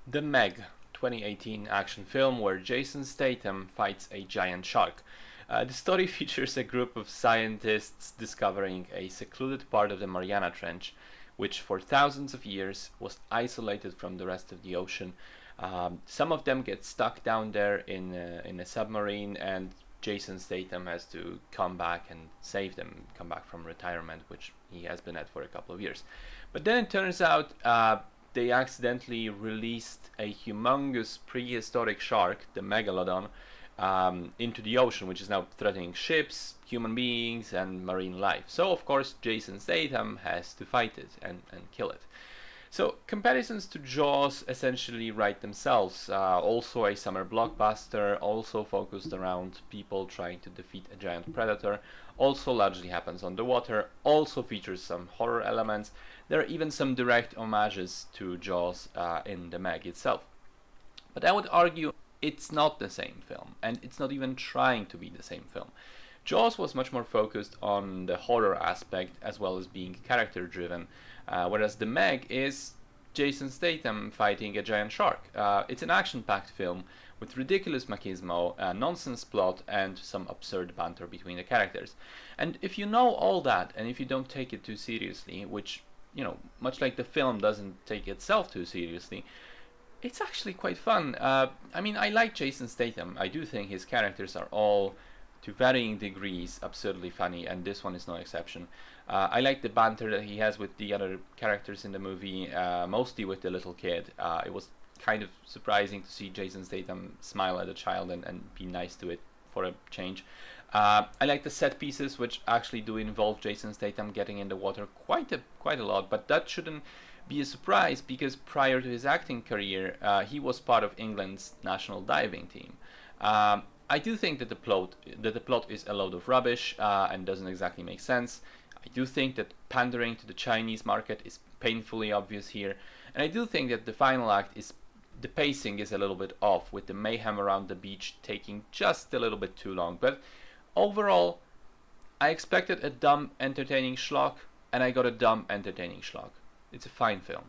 The Meg 2018 action film where Jason Statham fights a giant shark. The story features a group of scientists discovering a secluded part of the Mariana Trench, which for thousands of years was isolated from the rest of the ocean. Some of them get stuck down there in a submarine, and Jason Statham has to come back and save them, come back from retirement, which he has been at for a couple of years. But then it turns out they accidentally released a humongous prehistoric shark, the Megalodon, into the ocean, which is now threatening ships, human beings, and marine life. So, of course, Jason Statham has to fight it and kill it. So, comparisons to Jaws essentially write themselves. Also a summer blockbuster, also focused around people trying to defeat a giant predator, also largely happens on the water, also features some horror elements. There are even some direct homages to Jaws in the Meg itself. But I would argue it's not the same film, and it's not even trying to be the same film. Jaws was much more focused on the horror aspect as well as being character driven, whereas The Meg is Jason Statham fighting a giant shark. It's an action packed film with ridiculous machismo, a nonsense plot, and some absurd banter between the characters. And if you know all that, and if you don't take it too seriously, which, much like the film doesn't take itself too seriously, it's actually quite fun. I like Jason Statham. I do think his characters are all, to varying degrees, absurdly funny, and this one is no exception. I like the banter that he has with the other characters in the movie, mostly with the little kid. It was kind of surprising to see Jason Statham smile at a child and be nice to it for a change. I like the set pieces, which actually do involve Jason Statham getting in the water quite a lot, but that shouldn't be a surprise because prior to his acting career, he was part of England's national diving team. I do think that the plot is a load of rubbish and doesn't exactly make sense. I do think that pandering to the Chinese market is painfully obvious here, and I do think that the final act the pacing is a little bit off, with the mayhem around the beach taking just a little bit too long. But overall, I expected a dumb, entertaining schlock, and I got a dumb, entertaining schlock. It's a fine film.